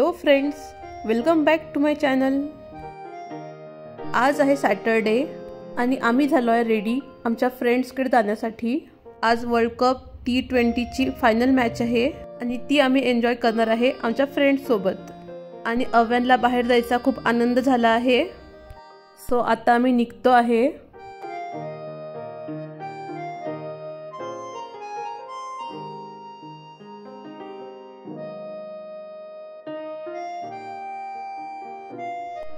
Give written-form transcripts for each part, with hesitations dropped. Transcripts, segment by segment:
Hello friends, welcome back to my channel. आज आहे Saturday आणि आम्ही झालो आहे रेडी आमच्या फ्रेंड्सकडे जाण्यासाठी। आज वर्ल्ड कप T20ची फायनल मॅच आहे आणि ती आम्ही एन्जॉय करणार आहे आमच्या फ्रेंड्स सोबत। आणि अव्यांला बाहेर जायचा खूप आनंद झाला आहे। सो आता आम्ही निघतो आहे।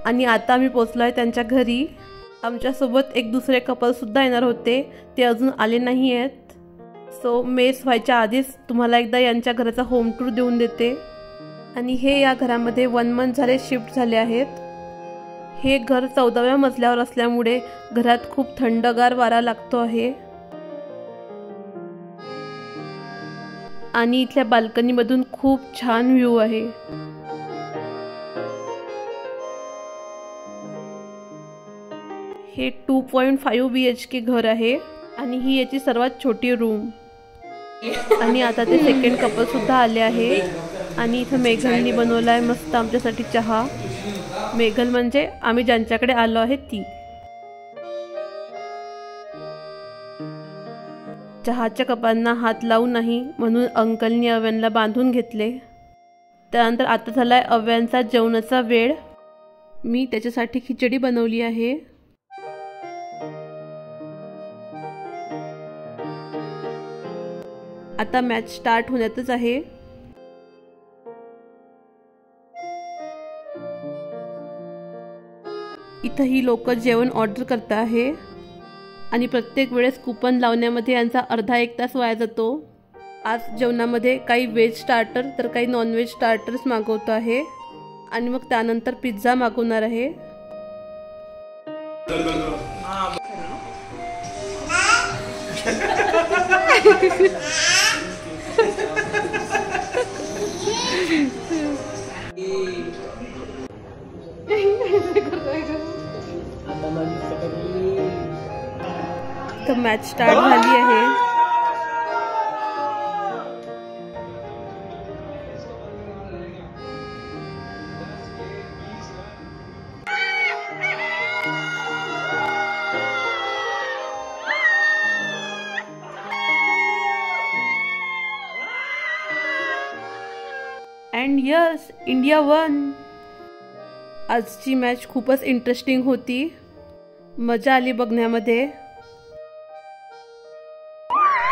आणि आता आम्ही पोहोचलो आहे त्यांच्या घरी। आमच्या सोबत एक दुसरे कपल सुद्धा येणार होते, ते अजून आले नाही आहेत। सो मेस व्हायच्या आधीच तुम्हाला एकदा यांच्या घराचा होम टूर देऊन देते। आणि हे या घरामध्ये 1 मंथ झाले शिफ्ट झाले आहेत। हे घर 14व्या मजल्यावर असल्यामुळे घरात खूप थंडगार वारा लागतो आहे। आणि इथल्या बाल्कनीमधून खूप छान व्ह्यू आहे। हे 2.5 BHK घर आहे आणि ही याची सर्वात छोटी रूम। आणि आता ते सेकंड कपल सुद्धा आले आहे। आणि इथे मेघलनी बनवलाय मस्त आमच्यासाठी चहा। मेघल म्हणजे आम्ही ज्यांच्याकडे आलो आहे ती। चहाच्या कपांना हात लावू नाही म्हणून अंकलनी अव्यांला बांधून घेतले। त्यानंतर आता झालाय अव्यांचा जेवणाचा वेळ। मी त्याच्यासाठी खिचडी बनवली आहे। आता मॅच स्टार्ट होण्यातच आहे। इथं ही लोक जेवण ऑर्डर करत आहे आणि प्रत्येक वेळेस कूपन लावण्यामध्ये यांचा अर्धा 1 तास वाया जातो। आज जेवणामध्ये काही व्हेज स्टार्टर तर काही नॉनव्हेज स्टार्टर्स मागवतो आहे आणि मग त्यानंतर पिझ्झा मागवणार आहे। तर मॅच स्टार्ट झाली आहे। And yes, India one. आजची मॅच खूपच इंटरेस्टिंग होती, मजा आली बघण्यामध्ये।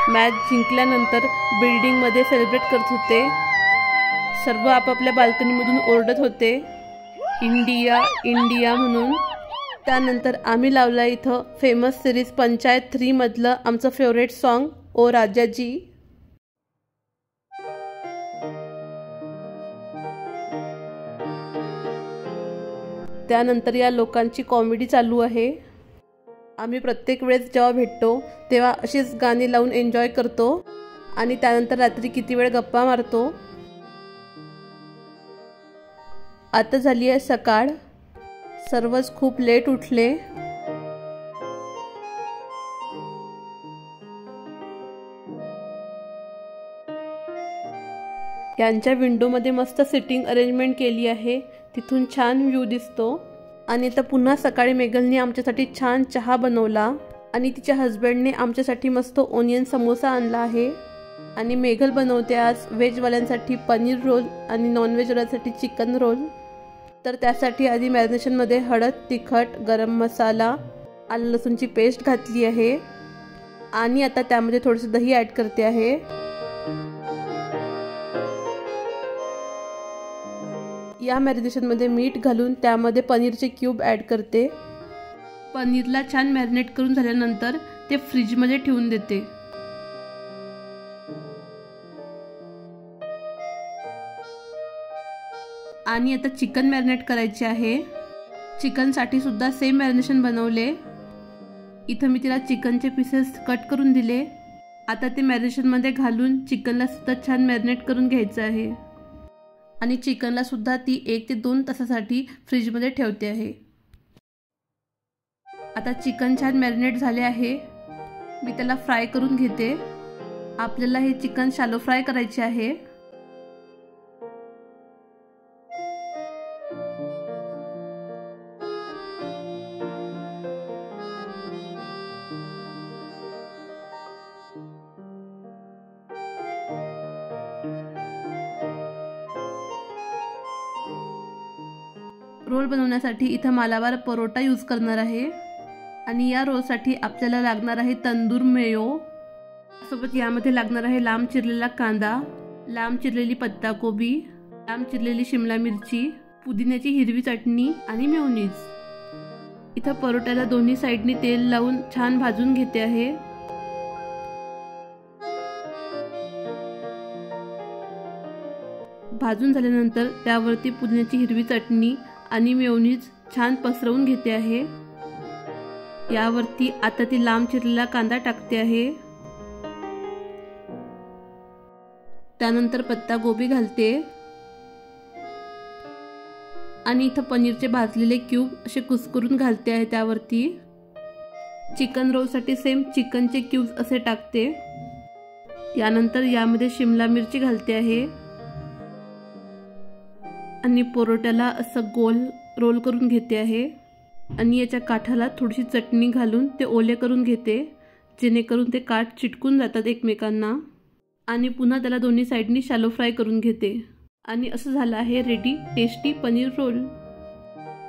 मॅच जिंकल्यानंतर बिल्डिंगमध्ये सेलिब्रेट करत होते। सर्व आपापल्या बाल्कनीमधून ओरडत होते इंडिया इंडिया म्हणून। त्यानंतर आम्ही लावला इथं फेमस सिरीज पंचायत 3 मधलं आमचं फेवरेट सॉन्ग ओ राजाजी। त्यानंतर या लोकांची कॉमेडी चालू आहे। आम्ही प्रत्येक वेळेस जेव्हा भेटतो तेव्हा अशीच गाणी लावून एन्जॉय करतो आणि त्यानंतर रात्री किती वेळ गप्पा मारतो। आता झाली आहे सकाळ, सर्वच खूप लेट उठले। यांच्या विंडोमध्ये मस्त सिटिंग अरेंजमेंट केली आहे, तिथून छान व्ह्यू दिसतो। आणि आता पुन्हा सकाळी मेघलने आमच्यासाठी छान चहा बनवला आणि तिच्या हस्बंडने आमच्यासाठी मस्त ओनियन समोसा आणला आहे। आणि मेघल बनवते आज व्हेजवाल्यांसाठी पनीर रोल आणि नॉनव्हेजवाल्यांसाठी चिकन रोल। तर त्यासाठी आधी मॅरिनेशनमध्ये हळद, तिखट, गरम मसाला, आलं लसूणची पेस्ट घातली आहे आणि आता त्यामध्ये थोडीशी दही ॲड करते आहे। या मॅरिनेशनमध्ये मीठ घालून त्यामध्ये पनीरचे क्यूब ॲड करते। पनीरला छान मॅरिनेट करून झाल्यानंतर ते फ्रीजमध्ये ठेवून देते। आणि आता चिकन मॅरिनेट करायचे आहे। चिकनसाठी सुद्धा सेम मॅरिनेशन बनवले। इथं मी तिला चिकनचे पीसेस कट करून दिले। आता ते मॅरिनेशनमध्ये घालून चिकनला सुद्धा छान मॅरिनेट करून घ्यायचं आहे। आणि चिकनला सुद्धा ती 1 ते 2 तासासाठी फ्रीजमध्ये ठेवते आहे। आता चिकन छान मॅरिनेट झाले आहे, मी त्याला फ्राय करून घेते। आपल्याला हे चिकन शॅलो फ्राय करायचे आहे। रोल बनवण्यासाठी इथं मालाबार परोटा यूज करणार आहे आणि या रोलसाठी आपल्याला लागणार आहे तंदूर मेयो, सोबत यामध्ये लागणार आहे लांब चिरलेला कांदा, लांब चिरलेली पत्ताकोबी, लांब चिरलेली शिमला मिरची, पुदिन्याची हिरवी चटणी आणि मेयोनीज। इथं परोट्याला दोन्ही साइडनी तेल लावून छान भाजून घेते आहे। भाजून झाल्यानंतर त्यावरती पुदिन्याची हिरवी चटणी आणि मेयोनीज छान पसरवून घेते आहे। यावरती आता ती लांब चिरलेला कांदा टाकते आहे, त्यानंतर पत्ता गोबी घालते आणि इथं पनीरचे भाजलेले क्यूब असे कुस्करून घालते आहे। त्यावरती चिकन रोलसाठी सेम चिकनचे क्यूब्स असे टाकते। यानंतर यामध्ये शिमला मिरची घालते आहे आणि परोट्याला असं गोल रोल करून घेते आहे आणि याच्या काठाला थोडीशी चटणी घालून ते ओले करून घेते, जेणेकरून ते काठ चिटकून जातात एकमेकांना। आणि पुन्हा त्याला दोन्ही साइडनी शॅलो फ्राय करून घेते आणि असं झालं आहे रेडी टेस्टी पनीर रोल।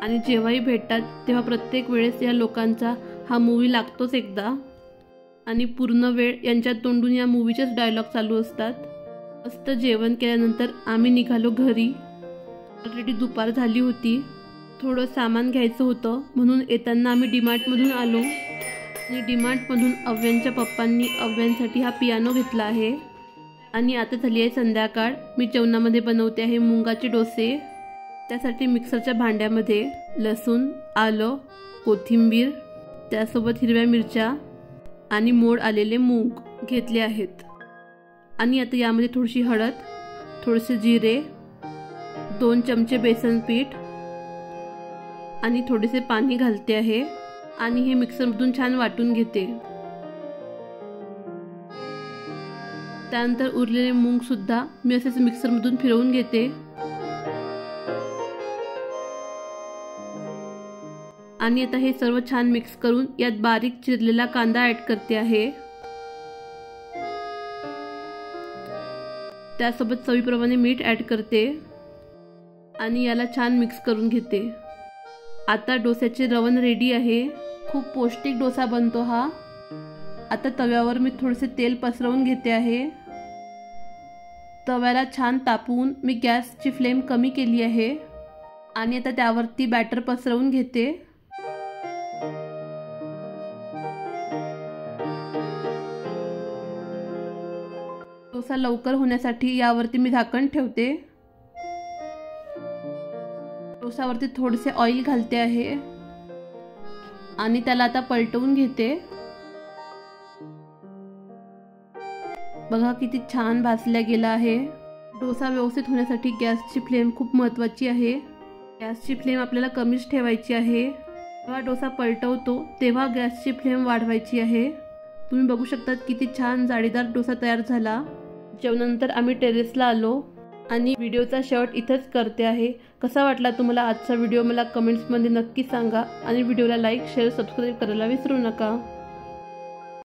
आणि जेव्हाही भेटतात तेव्हा प्रत्येक वेळेस या लोकांचा हा मूवी लागतोच एकदा आणि पूर्ण वेळ यांच्या तोंडून या मूवीचेच डायलॉग चालू असतात। मस्त जेवण केल्यानंतर आम्ही निघालो घरी। ऑलरेडी दुपार झाली होती, थोडं सामान घ्यायचं होतं म्हणून येताना आम्ही डीमार्टमधून आलो आणि डीमार्टमधून अव्यांच्या पप्पांनी अव्यांसाठी हा पियानो घेतला आहे। आणि आता झाली आहे संध्याकाळ। मी जेवणामध्ये बनवते आहे मुंगाचे डोसे। त्यासाठी मिक्सरच्या भांड्यामध्ये लसूण, आलं, कोथिंबीर, त्यासोबत हिरव्या मिरच्या आणि मोड आलेले मूग घेतले आहेत। आणि आता यामध्ये थोडीशी हळद, थोडेसे जिरे, 2 चमचे बेसन पीठ आणि थोडेसे पाणी घालते आहे आणि हे मिक्सरमधून छान वाटून घेते। त्यानंतर उरलेले मूग सुद्धा मी असेच मिक्सरमधून फिरवून घेते आणि आता हे सर्व छान मिक्स करून यात बारीक चिरलेला कांदा ऍड करते आहे। त्यासोबत चवीप्रमाणे मीठ ऍड करते आणि याला छान मिक्स करून घेते। आता डोस्याचे रवण रेडी आहे। खूप पौष्टिक डोसा बनतो हा। आता तव्यावर मी थोडेसे तेल पसरवून घेते आहे। तव्याला छान तापवून मी गॅसची फ्लेम कमी केली आहे आणि आता त्यावरती बॅटर पसरवून घेते। डोसा लवकर होण्यासाठी यावरती मी झाकण ठेवते। डोसावरती थोडेसे ऑइल घालते आहे आणि त्याला आता पलटवून घेते। बघा किती छान भाजला गेला आहे। डोसा व्यवस्थित होण्यासाठी गॅसची फ्लेम खूप महत्त्वाची आहे। गॅसची फ्लेम आपल्याला कमीच ठेवायची आहे। जेव्हा डोसा पलटवतो तेव्हा गॅसची फ्लेम वाढवायची आहे। तुम्ही बघू शकता किती छान जाळीदार डोसा तयार झाला। जेवणानंतर आम्ही टेरेसला आलो आणि व्हिडिओचा शेवट इथेच करते आहे। कसा वाटला तुम्हाला आजचा व्हिडिओ मला कमेंट्समध्ये नक्की सांगा आणि व्हिडिओला लाईक, शेअर, सबस्क्राईब करायला विसरू नका।